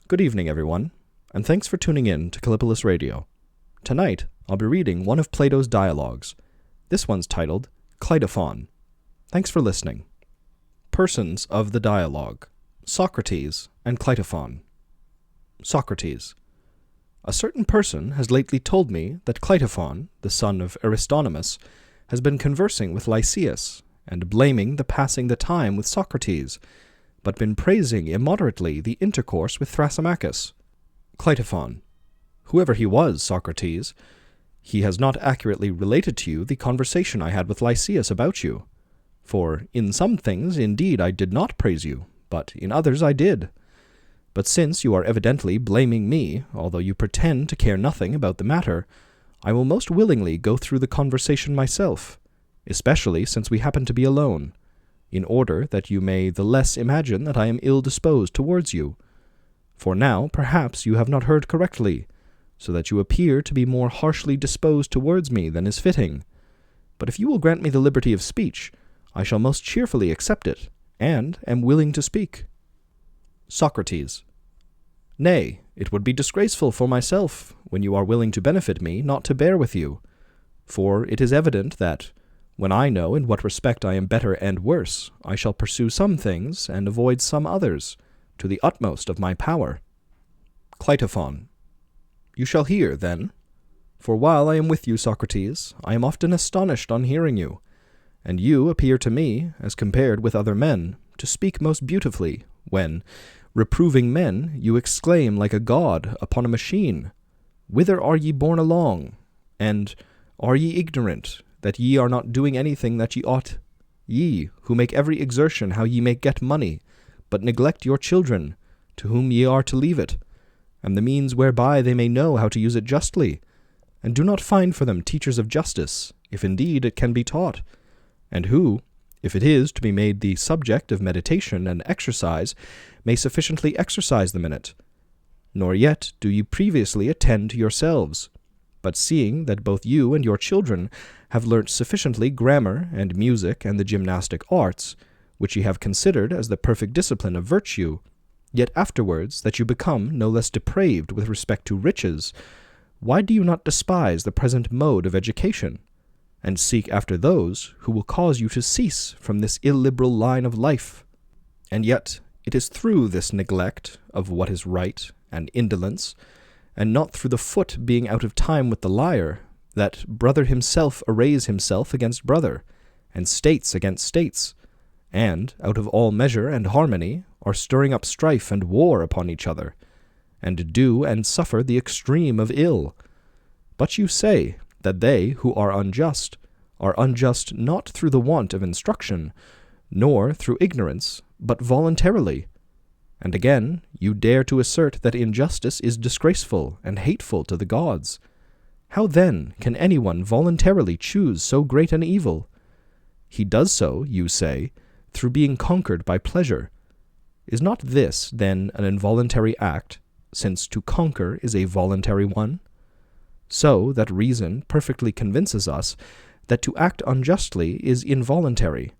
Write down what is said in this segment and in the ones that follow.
Good evening, everyone, and thanks for tuning in to Kallipolis Radio. Tonight, I'll be reading one of Plato's dialogues. This one's titled Cleitophon. Thanks for listening. Persons of the dialogue: Socrates and Cleitophon. Socrates. A certain person has lately told me that Cleitophon, the son of Aristonomus, has been conversing with Lysias, and blaming the passing the time with Socrates, but been praising immoderately the intercourse with Thrasymachus. Cleitophon. Whoever he was, Socrates, he has not accurately related to you the conversation I had with Lysias about you. For in some things, indeed, I did not praise you, but in others I did. But since you are evidently blaming me, although you pretend to care nothing about the matter, I will most willingly go through the conversation myself, especially since we happen to be alone, in order that you may the less imagine that I am ill-disposed towards you. For now, perhaps, you have not heard correctly, so that you appear to be more harshly disposed towards me than is fitting. But if you will grant me the liberty of speech, I shall most cheerfully accept it, and am willing to speak. Socrates. Nay, it would be disgraceful for myself, when you are willing to benefit me, not to bear with you. For it is evident that, when I know in what respect I am better and worse, I shall pursue some things and avoid some others, to the utmost of my power. Cleitophon. You shall hear, then. For while I am with you, Socrates, I am often astonished on hearing you, and you appear to me, as compared with other men, to speak most beautifully, when, reproving men, you exclaim like a god upon a machine, Whither are ye borne along? And, Are ye ignorant, that ye are not doing anything that ye ought? Ye, who make every exertion how ye may get money, but neglect your children, to whom ye are to leave it, and the means whereby they may know how to use it justly, and do not find for them teachers of justice, if indeed it can be taught, and who, if it is to be made the subject of meditation and exercise, may sufficiently exercise them in it. Nor yet do ye previously attend to yourselves, but seeing that both you and your children have learnt sufficiently grammar and music and the gymnastic arts, which ye have considered as the perfect discipline of virtue, yet afterwards that you become no less depraved with respect to riches, why do you not despise the present mode of education, and seek after those who will cause you to cease from this illiberal line of life? And yet it is through this neglect of what is right and indolence, and not through the foot being out of time with the lyre, that brother himself arrays himself against brother, and states against states, and, out of all measure and harmony, are stirring up strife and war upon each other, and do and suffer the extreme of ill. But you say that they who are unjust not through the want of instruction, nor through ignorance, but voluntarily. And again, you dare to assert that injustice is disgraceful and hateful to the gods. How then can anyone voluntarily choose so great an evil? He does so, you say, through being conquered by pleasure. Is not this, then, an involuntary act, since to conquer is a voluntary one? So that reason perfectly convinces us that to act unjustly is involuntary,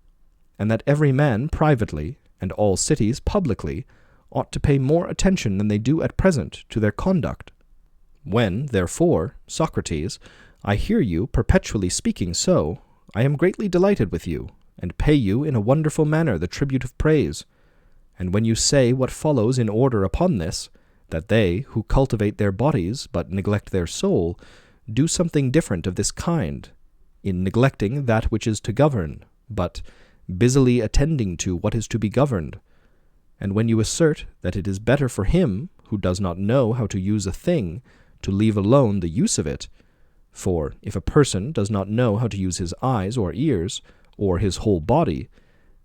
and that every man privately, and all cities publicly, ought to pay more attention than they do at present to their conduct. When, therefore, Socrates, I hear you perpetually speaking so, I am greatly delighted with you, and pay you in a wonderful manner the tribute of praise. And when you say what follows in order upon this, that they, who cultivate their bodies but neglect their soul, do something different of this kind, in neglecting that which is to govern, but busily attending to what is to be governed, and when you assert that it is better for him, who does not know how to use a thing, to leave alone the use of it, for if a person does not know how to use his eyes or ears, or his whole body,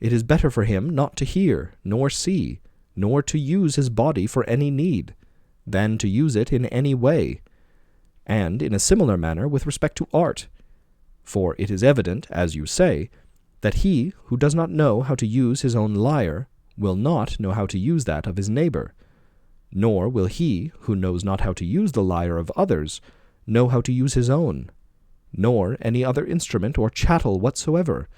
it is better for him not to hear, nor see, nor to use his body for any need, than to use it in any way, and in a similar manner with respect to art. For it is evident, as you say, that he who does not know how to use his own lyre will not know how to use that of his neighbor, nor will he who knows not how to use the lyre of others know how to use his own, nor any other instrument or chattel whatsoever.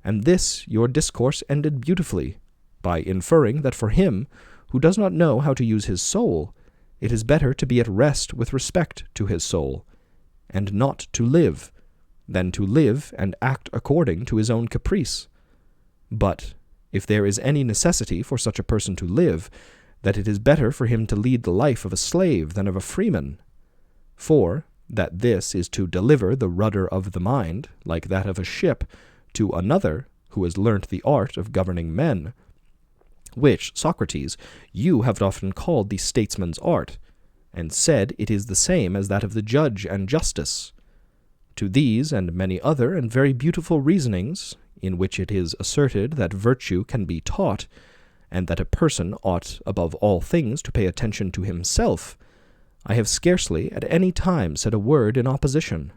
And this your discourse ended beautifully, by inferring that for him who does not know how to use his soul, it is better to be at rest with respect to his soul, and not to live, than to live and act according to his own caprice. But if there is any necessity for such a person to live, that it is better for him to lead the life of a slave than of a freeman. For that this is to deliver the rudder of the mind, like that of a ship, to another who has learnt the art of governing men, which, Socrates, you have often called the statesman's art, and said it is the same as that of the judge and justice. To these and many other and very beautiful reasonings, in which it is asserted that virtue can be taught, and that a person ought above all things to pay attention to himself, I have scarcely at any time said a word in opposition,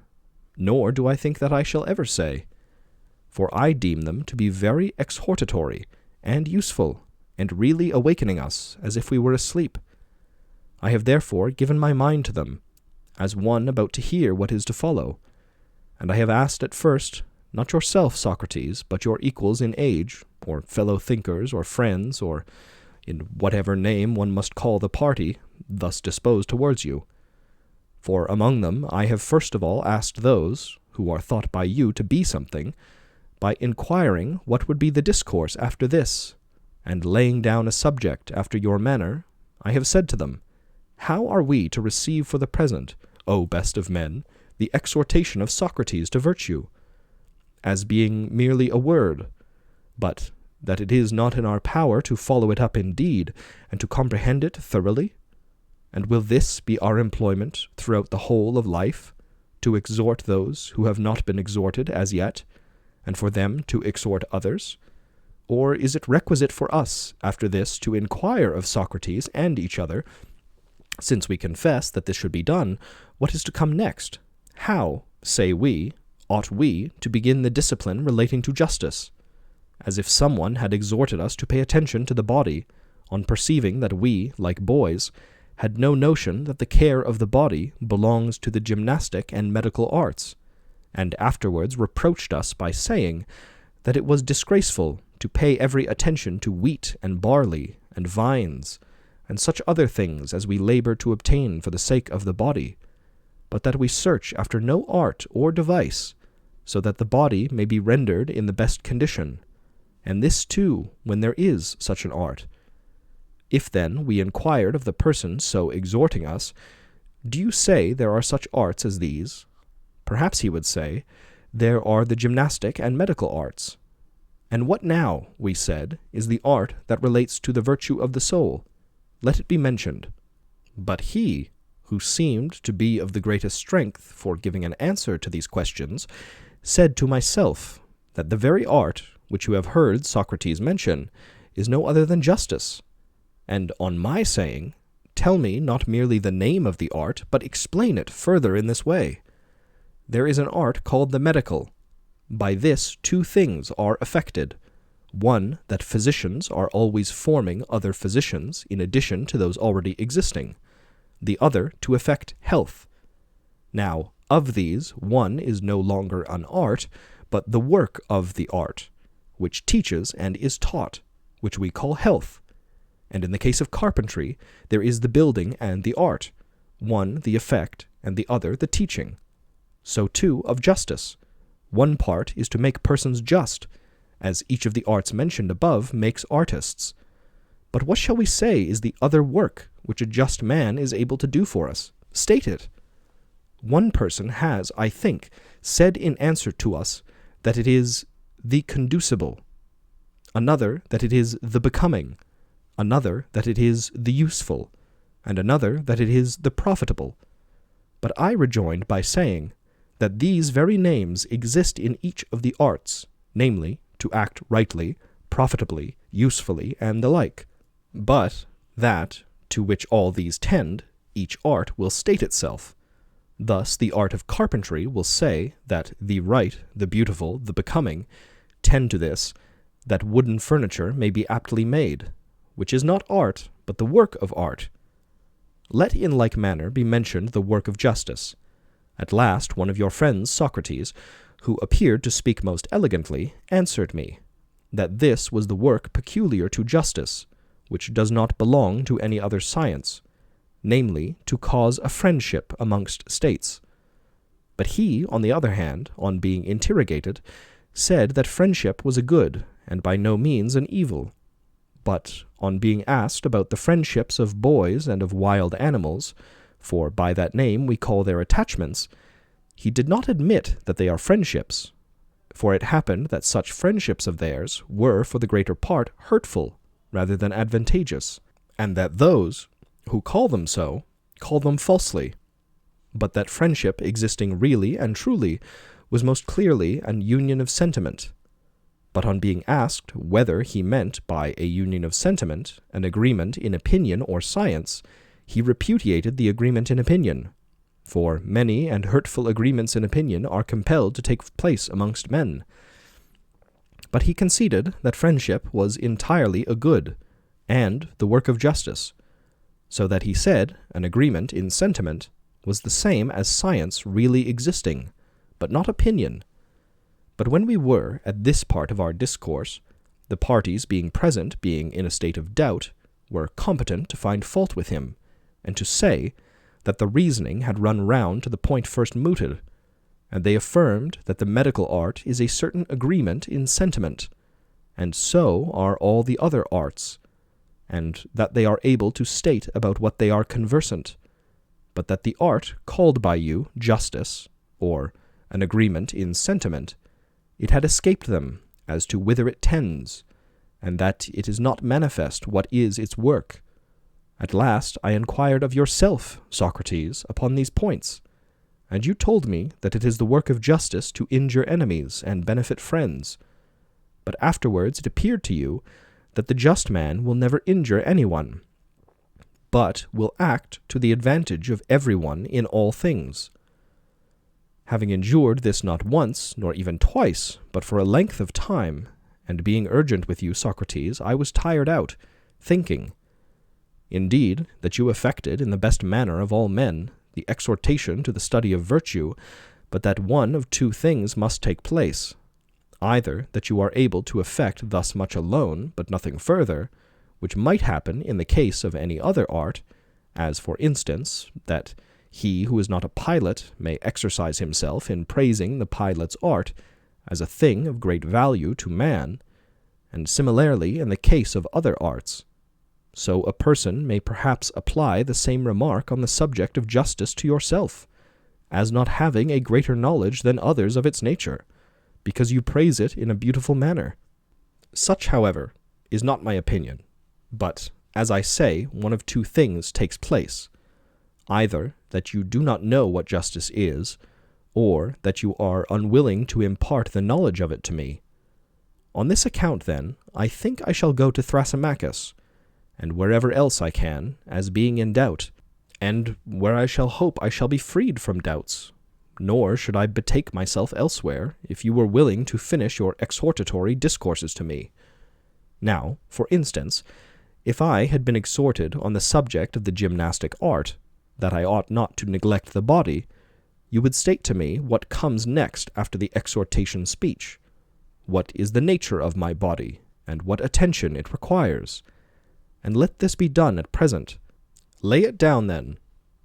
nor do I think that I shall ever say. For I deem them to be very exhortatory and useful, and really awakening us as if we were asleep. I have therefore given my mind to them, as one about to hear what is to follow. And I have asked at first, not yourself, Socrates, but your equals in age, or fellow thinkers, or friends, or in whatever name one must call the party thus disposed towards you. For among them I have first of all asked those, who are thought by you to be something, by inquiring what would be the discourse after this, and laying down a subject after your manner, I have said to them, How are we to receive for the present, O best of men, the exhortation of Socrates to virtue, as being merely a word, but that it is not in our power to follow it up in deed, and to comprehend it thoroughly? And will this be our employment throughout the whole of life, to exhort those who have not been exhorted as yet, and for them to exhort others? Or is it requisite for us, after this, to inquire of Socrates and each other, since we confess that this should be done, what is to come next? How, say we, ought we to begin the discipline relating to justice? As if someone had exhorted us to pay attention to the body, on perceiving that we, like boys, had no notion that the care of the body belongs to the gymnastic and medical arts, and afterwards reproached us by saying that it was disgraceful to pay every attention to wheat and barley and vines, and such other things as we labor to obtain for the sake of the body, but that we search after no art or device, so that the body may be rendered in the best condition, and this too when there is such an art. If then we inquired of the person so exhorting us, Do you say there are such arts as these? Perhaps he would say, There are the gymnastic and medical arts. And what now, we said, is the art that relates to the virtue of the soul? Let it be mentioned. But he, who seemed to be of the greatest strength for giving an answer to these questions, said to myself that the very art which you have heard Socrates mention is no other than justice. And on my saying, Tell me not merely the name of the art, but explain it further in this way. There is an art called the medical. By this two things are effected. One, that physicians are always forming other physicians in addition to those already existing. The other, to effect health. Now, of these, one is no longer an art, but the work of the art, which teaches and is taught, which we call health. And in the case of carpentry, there is the building and the art, one the effect, and the other the teaching. So too of justice. One part is to make persons just, as each of the arts mentioned above makes artists. But what shall we say is the other work which a just man is able to do for us? State it. One person has, I think, said in answer to us that it is the conducible, another that it is the becoming, another that it is the useful, and another that it is the profitable. But I rejoined by saying that these very names exist in each of the arts, namely, to act rightly, profitably, usefully, and the like, but that, to which all these tend, each art will state itself. Thus the art of carpentry will say that the right, the beautiful, the becoming, tend to this, that wooden furniture may be aptly made, which is not art, but the work of art. Let in like manner be mentioned the work of justice. At last one of your friends, Socrates, who appeared to speak most elegantly, answered me, that this was the work peculiar to justice, which does not belong to any other science, namely, to cause a friendship amongst states. But he, on the other hand, on being interrogated, said that friendship was a good, and by no means an evil. But, on being asked about the friendships of boys and of wild animals, for by that name we call their attachments, he did not admit that they are friendships, for it happened that such friendships of theirs were for the greater part hurtful rather than advantageous, and that those who call them so call them falsely, but that friendship existing really and truly was most clearly an union of sentiment. But on being asked whether he meant by a union of sentiment an agreement in opinion or science, he repudiated the agreement in opinion, for many and hurtful agreements in opinion are compelled to take place amongst men. But he conceded that friendship was entirely a good, and the work of justice, so that he said an agreement in sentiment was the same as science really existing, but not opinion. But when we were at this part of our discourse, the parties being present, being in a state of doubt, were competent to find fault with him, and to say that the reasoning had run round to the point first mooted, and they affirmed that the medical art is a certain agreement in sentiment, and so are all the other arts, and that they are able to state about what they are conversant, but that the art called by you justice, or an agreement in sentiment, it had escaped them as to whither it tends, and that it is not manifest what is its work. At last I inquired of yourself, Socrates, upon these points, and you told me that it is the work of justice to injure enemies and benefit friends. But afterwards it appeared to you that the just man will never injure anyone, but will act to the advantage of everyone in all things. Having endured this not once, nor even twice, but for a length of time, and being urgent with you, Socrates, I was tired out, thinking, indeed, that you affected in the best manner of all men the exhortation to the study of virtue, but that one of two things must take place, either that you are able to effect thus much alone, but nothing further, which might happen in the case of any other art, as, for instance, that he who is not a pilot may exercise himself in praising the pilot's art as a thing of great value to man, and similarly in the case of other arts. So a person may perhaps apply the same remark on the subject of justice to yourself, as not having a greater knowledge than others of its nature, because you praise it in a beautiful manner. Such, however, is not my opinion, but, as I say, one of two things takes place, either that you do not know what justice is, or that you are unwilling to impart the knowledge of it to me. On this account, then, I think I shall go to Thrasymachus, and wherever else I can, as being in doubt, and where I shall hope I shall be freed from doubts, nor should I betake myself elsewhere, if you were willing to finish your exhortatory discourses to me. Now, for instance, if I had been exhorted on the subject of the gymnastic art, that I ought not to neglect the body, you would state to me what comes next after the exhortation speech. What is the nature of my body, and what attention it requires? And let this be done at present. Lay it down, then,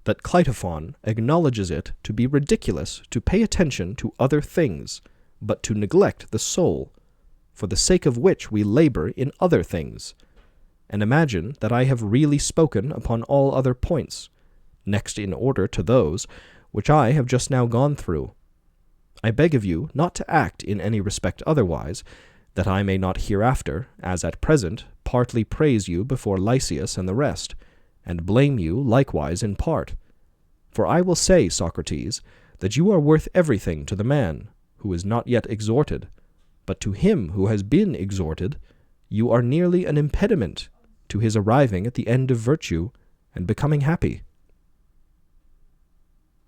that Cleitophon acknowledges it to be ridiculous to pay attention to other things, but to neglect the soul, for the sake of which we labor in other things, and imagine that I have really spoken upon all other points, next in order to those which I have just now gone through. I beg of you not to act in any respect otherwise, that I may not hereafter, as at present, partly praise you before Lysias and the rest, and blame you likewise in part. For I will say, Socrates, that you are worth everything to the man, who is not yet exhorted, but to him who has been exhorted, you are nearly an impediment to his arriving at the end of virtue and becoming happy.